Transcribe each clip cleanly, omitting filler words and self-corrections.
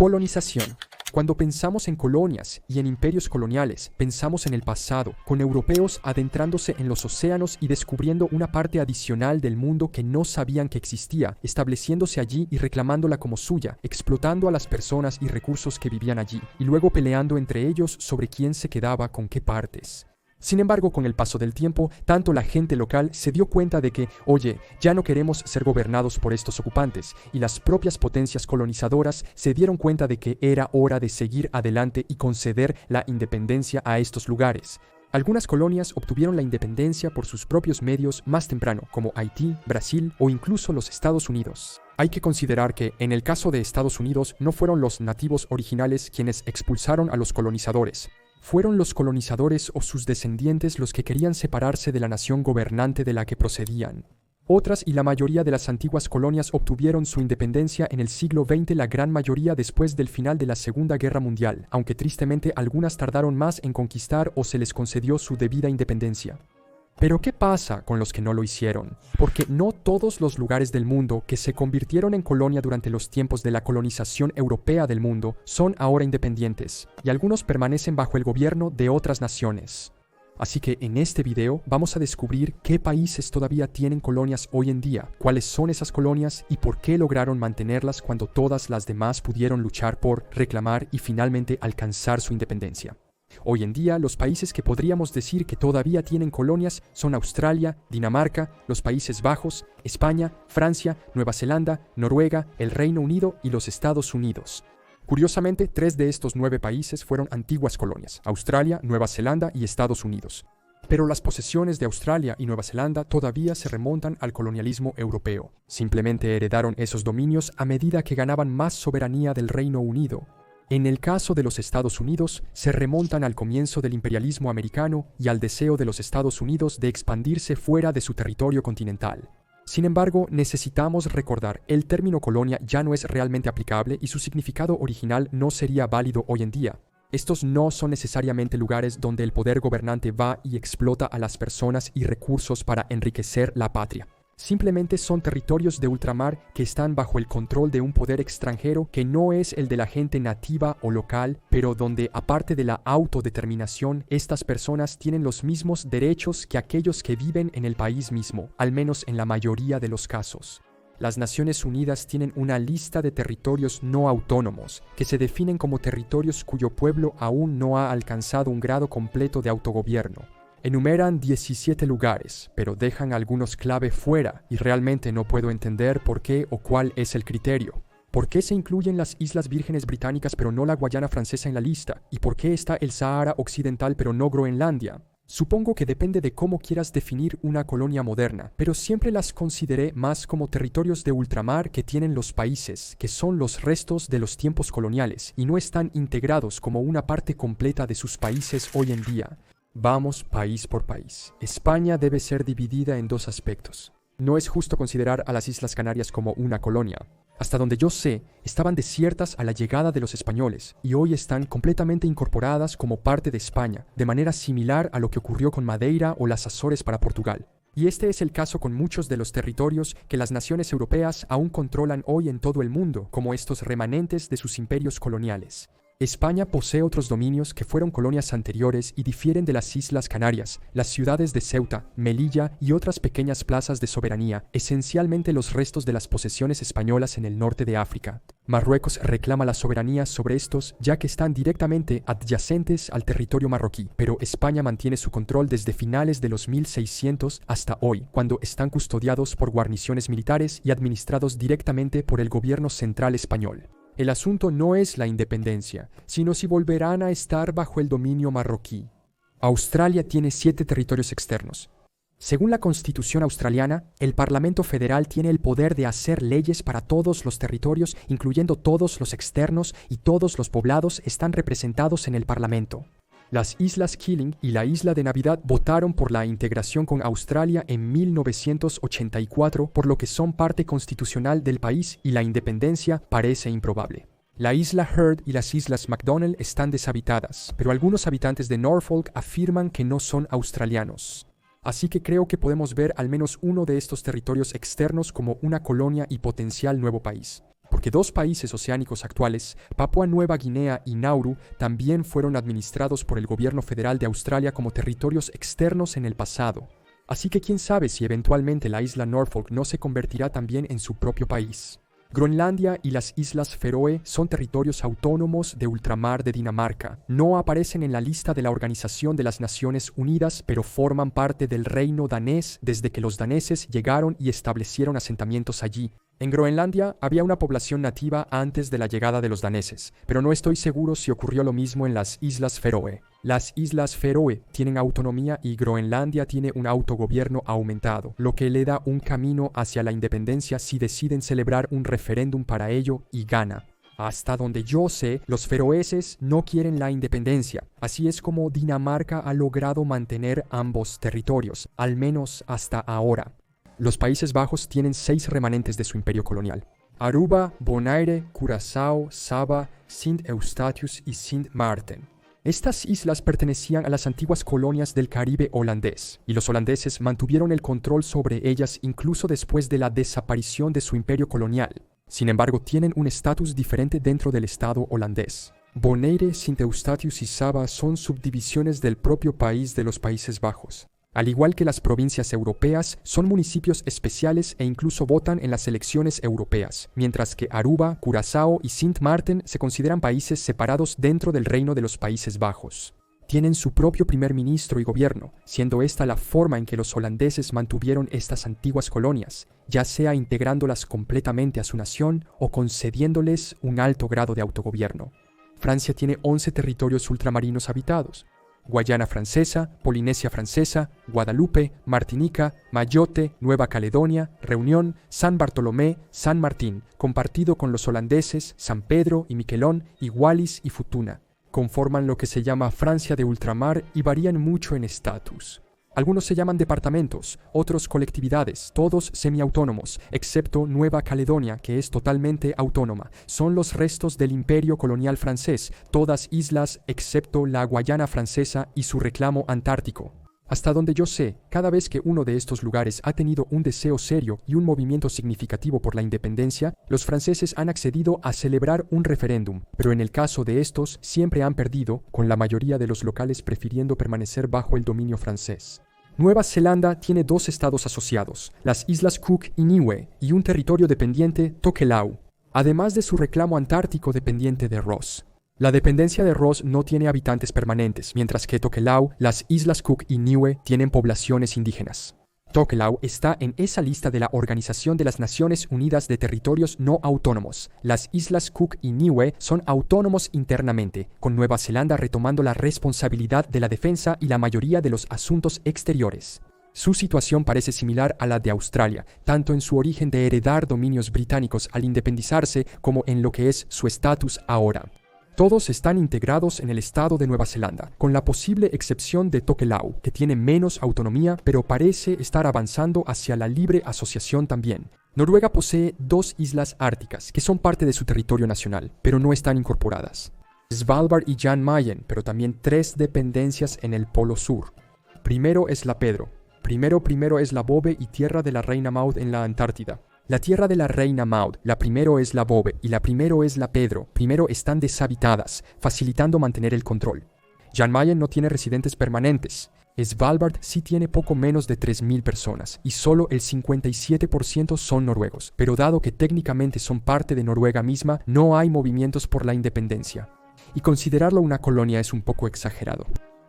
Colonización. Cuando pensamos en colonias y en imperios coloniales, pensamos en el pasado, con europeos adentrándose en los océanos y descubriendo una parte adicional del mundo que no sabían que existía, estableciéndose allí y reclamándola como suya, explotando a las personas y recursos que vivían allí, y luego peleando entre ellos sobre quién se quedaba con qué partes. Sin embargo, con el paso del tiempo, tanto la gente local se dio cuenta de que, oye, ya no queremos ser gobernados por estos ocupantes, y las propias potencias colonizadoras se dieron cuenta de que era hora de seguir adelante y conceder la independencia a estos lugares. Algunas colonias obtuvieron la independencia por sus propios medios más temprano, como Haití, Brasil o incluso los Estados Unidos. Hay que considerar que, en el caso de Estados Unidos, no fueron los nativos originales quienes expulsaron a los colonizadores. Fueron los colonizadores o sus descendientes los que querían separarse de la nación gobernante de la que procedían. Otras y la mayoría de las antiguas colonias obtuvieron su independencia en el siglo XX, la gran mayoría después del final de la Segunda Guerra Mundial, aunque tristemente algunas tardaron más en conquistar o se les concedió su debida independencia. Pero ¿qué pasa con los que no lo hicieron? Porque no todos los lugares del mundo que se convirtieron en colonia durante los tiempos de la colonización europea del mundo son ahora independientes, y algunos permanecen bajo el gobierno de otras naciones. Así que en este video vamos a descubrir qué países todavía tienen colonias hoy en día, cuáles son esas colonias y por qué lograron mantenerlas cuando todas las demás pudieron luchar por reclamar y finalmente alcanzar su independencia. Hoy en día, los países que podríamos decir que todavía tienen colonias son Australia, Dinamarca, los Países Bajos, España, Francia, Nueva Zelanda, Noruega, el Reino Unido y los Estados Unidos. Curiosamente, 3 de estos 9 países fueron antiguas colonias: Australia, Nueva Zelanda y Estados Unidos. Pero las posesiones de Australia y Nueva Zelanda todavía se remontan al colonialismo europeo. Simplemente heredaron esos dominios a medida que ganaban más soberanía del Reino Unido. En el caso de los Estados Unidos, se remontan al comienzo del imperialismo americano y al deseo de los Estados Unidos de expandirse fuera de su territorio continental. Sin embargo, necesitamos recordar, el término colonia ya no es realmente aplicable y su significado original no sería válido hoy en día. Estos no son necesariamente lugares donde el poder gobernante va y explota a las personas y recursos para enriquecer la patria. Simplemente son territorios de ultramar que están bajo el control de un poder extranjero que no es el de la gente nativa o local, pero donde, aparte de la autodeterminación, estas personas tienen los mismos derechos que aquellos que viven en el país mismo, al menos en la mayoría de los casos. Las Naciones Unidas tienen una lista de territorios no autónomos, que se definen como territorios cuyo pueblo aún no ha alcanzado un grado completo de autogobierno. Enumeran 17 lugares, pero dejan algunos clave fuera y realmente no puedo entender por qué o cuál es el criterio. ¿Por qué se incluyen las Islas Vírgenes Británicas pero no la Guayana Francesa en la lista? ¿Y por qué está el Sahara Occidental pero no Groenlandia? Supongo que depende de cómo quieras definir una colonia moderna, pero siempre las consideré más como territorios de ultramar que tienen los países, que son los restos de los tiempos coloniales y no están integrados como una parte completa de sus países hoy en día. Vamos país por país. España debe ser dividida en 2 aspectos. No es justo considerar a las Islas Canarias como una colonia. Hasta donde yo sé, estaban desiertas a la llegada de los españoles y hoy están completamente incorporadas como parte de España, de manera similar a lo que ocurrió con Madeira o las Azores para Portugal. Y este es el caso con muchos de los territorios que las naciones europeas aún controlan hoy en todo el mundo, como estos remanentes de sus imperios coloniales. España posee otros dominios que fueron colonias anteriores y difieren de las Islas Canarias, las ciudades de Ceuta, Melilla y otras pequeñas plazas de soberanía, esencialmente los restos de las posesiones españolas en el norte de África. Marruecos reclama la soberanía sobre estos ya que están directamente adyacentes al territorio marroquí, pero España mantiene su control desde finales de los 1600 hasta hoy, cuando están custodiados por guarniciones militares y administrados directamente por el gobierno central español. El asunto no es la independencia, sino si volverán a estar bajo el dominio marroquí. Australia tiene 7 territorios externos. Según la Constitución australiana, el Parlamento Federal tiene el poder de hacer leyes para todos los territorios, incluyendo todos los externos, y todos los poblados están representados en el Parlamento. Las Islas Keeling y la Isla de Navidad votaron por la integración con Australia en 1984, por lo que son parte constitucional del país y la independencia parece improbable. La isla Heard y las Islas McDonnell están deshabitadas, pero algunos habitantes de Norfolk afirman que no son australianos. Así que creo que podemos ver al menos uno de estos territorios externos como una colonia y potencial nuevo país. ¿Por porque dos países oceánicos actuales, Papúa Nueva Guinea y Nauru, también fueron administrados por el gobierno federal de Australia como territorios externos en el pasado. Así que quién sabe si eventualmente la isla Norfolk no se convertirá también en su propio país. Groenlandia y las Islas Feroe son territorios autónomos de ultramar de Dinamarca. No aparecen en la lista de la Organización de las Naciones Unidas, pero forman parte del reino danés desde que los daneses llegaron y establecieron asentamientos allí. En Groenlandia había una población nativa antes de la llegada de los daneses, pero no estoy seguro si ocurrió lo mismo en las Islas Feroe. Las Islas Feroe tienen autonomía y Groenlandia tiene un autogobierno aumentado, lo que le da un camino hacia la independencia si deciden celebrar un referéndum para ello y gana. Hasta donde yo sé, los feroeses no quieren la independencia. Así es como Dinamarca ha logrado mantener ambos territorios, al menos hasta ahora. Los Países Bajos tienen 6 remanentes de su imperio colonial: Aruba, Bonaire, Curazao, Saba, Sint Eustatius y Sint Maarten. Estas islas pertenecían a las antiguas colonias del Caribe holandés, y los holandeses mantuvieron el control sobre ellas incluso después de la desaparición de su imperio colonial. Sin embargo, tienen un estatus diferente dentro del Estado holandés. Bonaire, Sint Eustatius y Saba son subdivisiones del propio país de los Países Bajos. Al igual que las provincias europeas, son municipios especiales e incluso votan en las elecciones europeas, mientras que Aruba, Curazao y Sint Maarten se consideran países separados dentro del Reino de los Países Bajos. Tienen su propio primer ministro y gobierno, siendo esta la forma en que los holandeses mantuvieron estas antiguas colonias, ya sea integrándolas completamente a su nación o concediéndoles un alto grado de autogobierno. Francia tiene 11 territorios ultramarinos habitados: Guayana Francesa, Polinesia Francesa, Guadalupe, Martinica, Mayotte, Nueva Caledonia, Reunión, San Bartolomé, San Martín, compartido con los holandeses San Pedro y Miquelón y Wallis y Futuna. Conforman lo que se llama Francia de ultramar y varían mucho en estatus. Algunos se llaman departamentos, otros colectividades, todos semiautónomos, excepto Nueva Caledonia, que es totalmente autónoma. Son los restos del imperio colonial francés, todas islas excepto la Guayana Francesa y su reclamo antártico. Hasta donde yo sé, cada vez que uno de estos lugares ha tenido un deseo serio y un movimiento significativo por la independencia, los franceses han accedido a celebrar un referéndum, pero en el caso de estos siempre han perdido, con la mayoría de los locales prefiriendo permanecer bajo el dominio francés. Nueva Zelanda tiene 2 estados asociados, las Islas Cook y Niue, y un territorio dependiente, Tokelau, además de su reclamo antártico dependiente de Ross. La dependencia de Ross no tiene habitantes permanentes, mientras que Tokelau, las Islas Cook y Niue tienen poblaciones indígenas. Tokelau está en esa lista de la Organización de las Naciones Unidas de Territorios No Autónomos. Las Islas Cook y Niue son autónomos internamente, con Nueva Zelanda retomando la responsabilidad de la defensa y la mayoría de los asuntos exteriores. Su situación parece similar a la de Australia, tanto en su origen de heredar dominios británicos al independizarse como en lo que es su estatus ahora. Todos están integrados en el estado de Nueva Zelanda, con la posible excepción de Tokelau, que tiene menos autonomía, pero parece estar avanzando hacia la libre asociación también. Noruega posee 2 islas árticas, que son parte de su territorio nacional, pero no están incorporadas: Svalbard y Jan Mayen, pero también 3 dependencias en el Polo Sur. Primero es la Pedro. Primero es la Bobe y Tierra de la Reina Maud en la Antártida. La Tierra de la Reina Maud, la primero es la Bobe y la primero es la Pedro, primero están deshabitadas, facilitando mantener el control. Jan Mayen no tiene residentes permanentes. Svalbard sí tiene poco menos de 3.000 personas y solo el 57% son noruegos, pero dado que técnicamente son parte de Noruega misma, no hay movimientos por la independencia. Y considerarlo una colonia es un poco exagerado.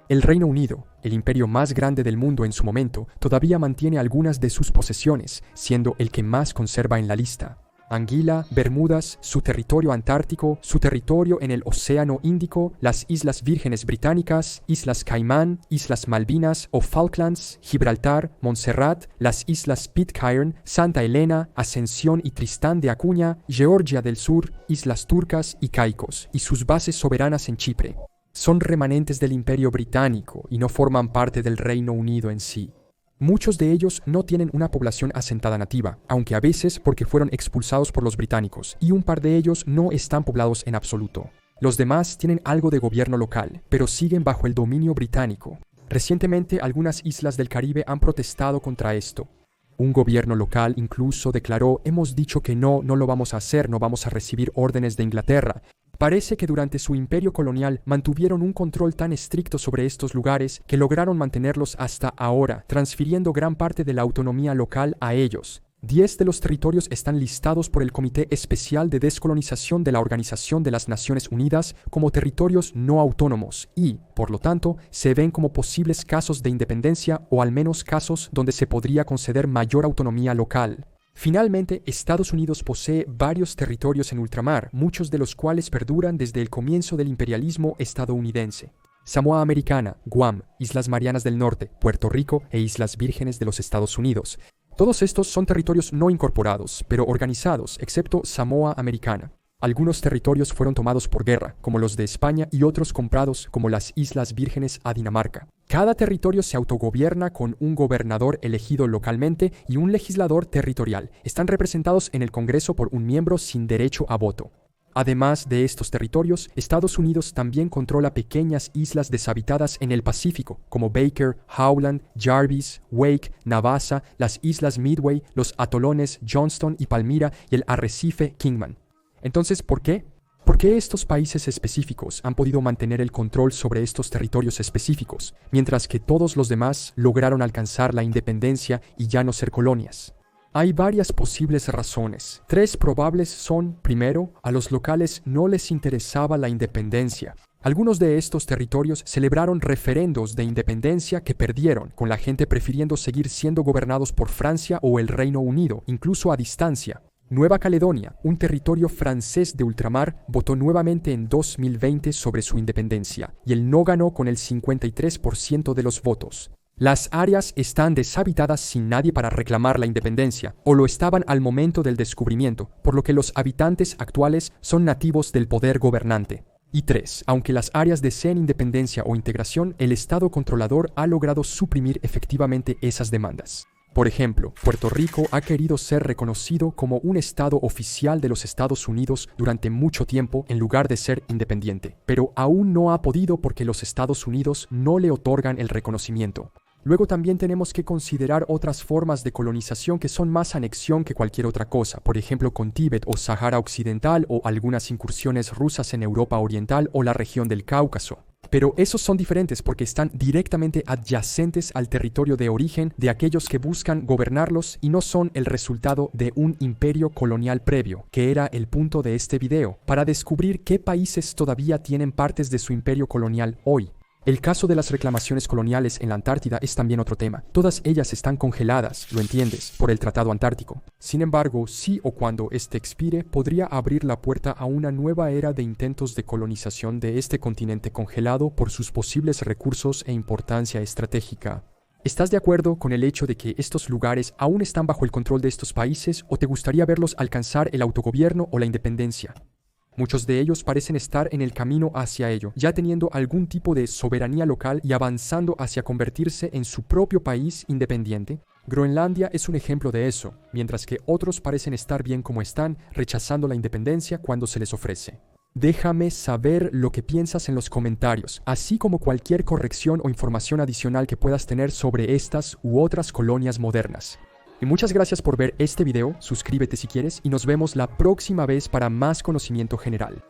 El Reino Unido, el imperio más grande del mundo en su momento, todavía mantiene algunas de sus posesiones, siendo el que más conserva en la lista: Anguila, Bermudas, su territorio antártico, su territorio en el Océano Índico, las Islas Vírgenes Británicas, Islas Caimán, Islas Malvinas o Falklands, Gibraltar, Montserrat, las Islas Pitcairn, Santa Elena, Ascensión y Tristán de Acuña, Georgia del Sur, Islas Turcas y Caicos, y sus bases soberanas en Chipre. Son remanentes del Imperio Británico y no forman parte del Reino Unido en sí. Muchos de ellos no tienen una población asentada nativa, aunque a veces porque fueron expulsados por los británicos, y un par de ellos no están poblados en absoluto. Los demás tienen algo de gobierno local, pero siguen bajo el dominio británico. Recientemente, algunas islas del Caribe han protestado contra esto. Un gobierno local incluso declaró: hemos dicho que no lo vamos a hacer, no vamos a recibir órdenes de Inglaterra. Parece que durante su imperio colonial mantuvieron un control tan estricto sobre estos lugares que lograron mantenerlos hasta ahora, transfiriendo gran parte de la autonomía local a ellos. 10 de los territorios están listados por el Comité Especial de Descolonización de la Organización de las Naciones Unidas como territorios no autónomos y, por lo tanto, se ven como posibles casos de independencia o al menos casos donde se podría conceder mayor autonomía local. Finalmente, Estados Unidos posee varios territorios en ultramar, muchos de los cuales perduran desde el comienzo del imperialismo estadounidense. Samoa Americana, Guam, Islas Marianas del Norte, Puerto Rico e Islas Vírgenes de los Estados Unidos. Todos estos son territorios no incorporados, pero organizados, excepto Samoa Americana. Algunos territorios fueron tomados por guerra, como los de España, y otros comprados, como las Islas Vírgenes a Dinamarca. Cada territorio se autogobierna con un gobernador elegido localmente y un legislador territorial. Están representados en el Congreso por un miembro sin derecho a voto. Además de estos territorios, Estados Unidos también controla pequeñas islas deshabitadas en el Pacífico, como Baker, Howland, Jarvis, Wake, Navassa, las Islas Midway, los atolones Johnston y Palmyra y el arrecife Kingman. Entonces, ¿por qué? ¿Por qué estos países específicos han podido mantener el control sobre estos territorios específicos, mientras que todos los demás lograron alcanzar la independencia y ya no ser colonias? Hay varias posibles razones. 3 probables son: primero, a los locales no les interesaba la independencia. Algunos de estos territorios celebraron referendos de independencia que perdieron, con la gente prefiriendo seguir siendo gobernados por Francia o el Reino Unido, incluso a distancia. Nueva Caledonia, un territorio francés de ultramar, votó nuevamente en 2020 sobre su independencia, y el no ganó con el 53% de los votos. Las áreas están deshabitadas sin nadie para reclamar la independencia, o lo estaban al momento del descubrimiento, por lo que los habitantes actuales son nativos del poder gobernante. Y 3. Aunque las áreas deseen independencia o integración, el Estado controlador ha logrado suprimir efectivamente esas demandas. Por ejemplo, Puerto Rico ha querido ser reconocido como un estado oficial de los Estados Unidos durante mucho tiempo en lugar de ser independiente, pero aún no ha podido porque los Estados Unidos no le otorgan el reconocimiento. Luego también tenemos que considerar otras formas de colonización que son más anexión que cualquier otra cosa, por ejemplo con Tíbet o Sahara Occidental o algunas incursiones rusas en Europa Oriental o la región del Cáucaso. Pero esos son diferentes porque están directamente adyacentes al territorio de origen de aquellos que buscan gobernarlos y no son el resultado de un imperio colonial previo, que era el punto de este video, para descubrir qué países todavía tienen partes de su imperio colonial hoy. El caso de las reclamaciones coloniales en la Antártida es también otro tema. Todas ellas están congeladas, lo entiendes, por el Tratado Antártico. Sin embargo, si o cuando este expire, podría abrir la puerta a una nueva era de intentos de colonización de este continente congelado por sus posibles recursos e importancia estratégica. ¿Estás de acuerdo con el hecho de que estos lugares aún están bajo el control de estos países o te gustaría verlos alcanzar el autogobierno o la independencia? Muchos de ellos parecen estar en el camino hacia ello, ya teniendo algún tipo de soberanía local y avanzando hacia convertirse en su propio país independiente. Groenlandia es un ejemplo de eso, mientras que otros parecen estar bien como están, rechazando la independencia cuando se les ofrece. Déjame saber lo que piensas en los comentarios, así como cualquier corrección o información adicional que puedas tener sobre estas u otras colonias modernas. Y muchas gracias por ver este video, suscríbete si quieres y nos vemos la próxima vez para más conocimiento general.